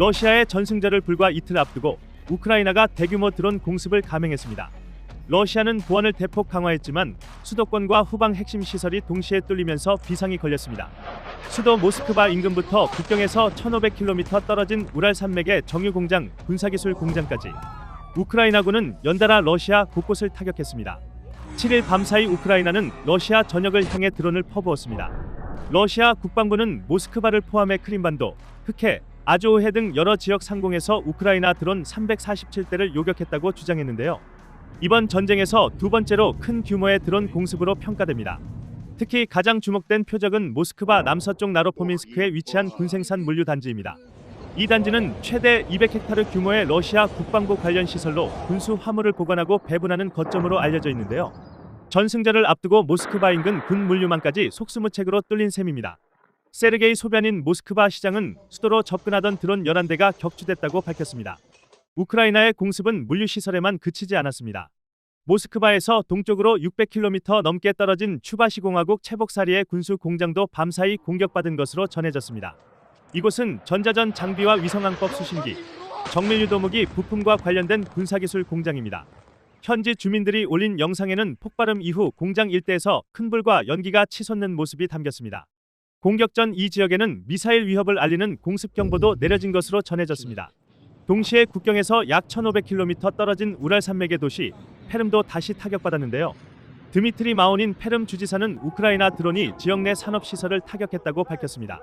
러시아의 전승절을 불과 이틀 앞두고 우크라이나가 대규모 드론 공습을 감행했습니다. 러시아는 보안을 대폭 강화했지만 수도권과 후방 핵심 시설이 동시에 뚫리면서 비상이 걸렸습니다. 수도 모스크바 인근부터 국경에서 1500km 떨어진 우랄 산맥의 정유 공장, 군사기술 공장까지 우크라이나군은 연달아 러시아 곳곳을 타격했습니다. 7일 밤사이 우크라이나는 러시아 전역을 향해 드론을 퍼부었습니다. 러시아 국방부는 모스크바를 포함해 크림반도, 흑해, 아조우해 등 여러 지역 상공에서 우크라이나 드론 347대를 요격했다고 주장했는데요. 이번 전쟁에서 두 번째로 큰 규모의 드론 공습으로 평가됩니다. 특히 가장 주목된 표적은 모스크바 남서쪽 나로포민스크에 위치한 군생산 물류 단지입니다. 이 단지는 최대 200헥타르 규모의 러시아 국방부 관련 시설로 군수 화물을 보관하고 배분하는 거점으로 알려져 있는데요. 전승절을 앞두고 모스크바 인근 군 물류망까지 속수무책으로 뚫린 셈입니다. 세르게이 소비아닌 모스크바 시장은 수도로 접근하던 드론 11대가 격추됐다고 밝혔습니다. 우크라이나의 공습은 물류시설에만 그치지 않았습니다. 모스크바에서 동쪽으로 600km 넘게 떨어진 추바시공화국 체복사리의 군수 공장도 밤사이 공격받은 것으로 전해졌습니다. 이곳은 전자전 장비와 위성항법 수신기, 정밀유도무기 부품과 관련된 군사기술 공장입니다. 현지 주민들이 올린 영상에는 폭발음 이후 공장 일대에서 큰 불과 연기가 치솟는 모습이 담겼습니다. 공격 전 이 지역에는 미사일 위협을 알리는 공습 경보도 내려진 것으로 전해졌습니다. 동시에 국경에서 약 1500km 떨어진 우랄 산맥의 도시 페름도 다시 타격받았는데요. 드미트리 마오닌 페름 주지사는 우크라이나 드론이 지역 내 산업시설을 타격했다고 밝혔습니다.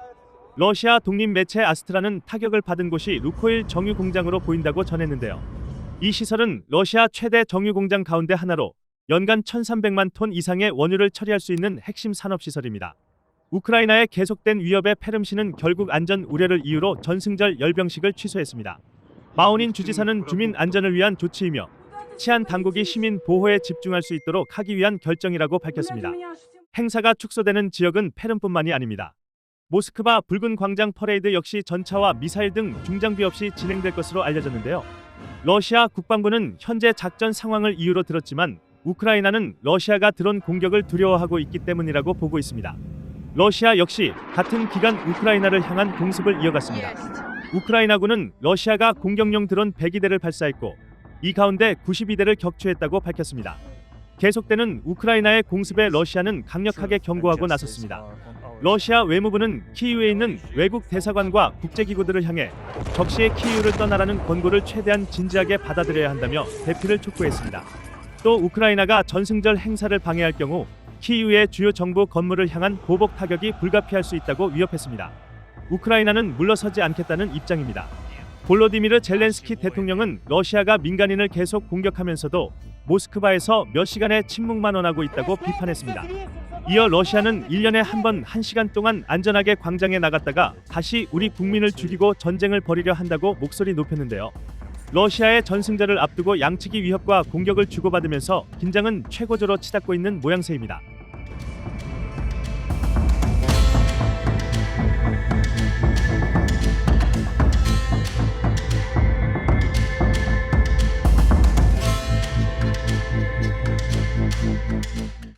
러시아 독립 매체 아스트라는 타격을 받은 곳이 루코일 정유 공장으로 보인다고 전했는데요. 이 시설은 러시아 최대 정유 공장 가운데 하나로 연간 1300만 톤 이상의 원유를 처리할 수 있는 핵심 산업시설입니다. 우크라이나의 계속된 위협에 페름시는 결국 안전 우려를 이유로 전승절 열병식을 취소했습니다. 마오닌 주지사는 주민 안전을 위한 조치이며 치안 당국이 시민 보호에 집중할 수 있도록 하기 위한 결정이라고 밝혔습니다. 행사가 축소되는 지역은 페름뿐만이 아닙니다. 모스크바 붉은 광장 퍼레이드 역시 전차와 미사일 등 중장비 없이 진행될 것으로 알려졌는데요. 러시아 국방부는 현재 작전 상황을 이유로 들었지만 우크라이나는 러시아가 드론 공격을 두려워하고 있기 때문이라고 보고 있습니다. 러시아 역시 같은 기간 우크라이나를 향한 공습을 이어갔습니다. 우크라이나군은 러시아가 공격용 드론 102대를 발사했고 이 가운데 92대를 격추했다고 밝혔습니다. 계속되는 우크라이나의 공습에 러시아는 강력하게 경고하고 나섰습니다. 러시아 외무부는 키이우에 있는 외국 대사관과 국제기구들을 향해 적시에 키이우를 떠나라는 권고를 최대한 진지하게 받아들여야 한다며 대피를 촉구했습니다. 또 우크라이나가 전승절 행사를 방해할 경우 키이우의 주요 정부 건물을 향한 보복 타격이 불가피할 수 있다고 위협했습니다. 우크라이나는 물러서지 않겠다는 입장입니다. 볼로디미르 젤렌스키 대통령은 러시아가 민간인을 계속 공격하면서도 모스크바에서 몇 시간의 침묵만 원하고 있다고 비판했습니다. 이어 러시아는 1년에 한 번 1시간 동안 안전하게 광장에 나갔다가 다시 우리 국민을 죽이고 전쟁을 벌이려 한다고 목소리 높였는데요. 러시아의 전승절을 앞두고 양측이 위협과 공격을 주고받으면서 긴장은 최고조로 치닫고 있는 모양새입니다.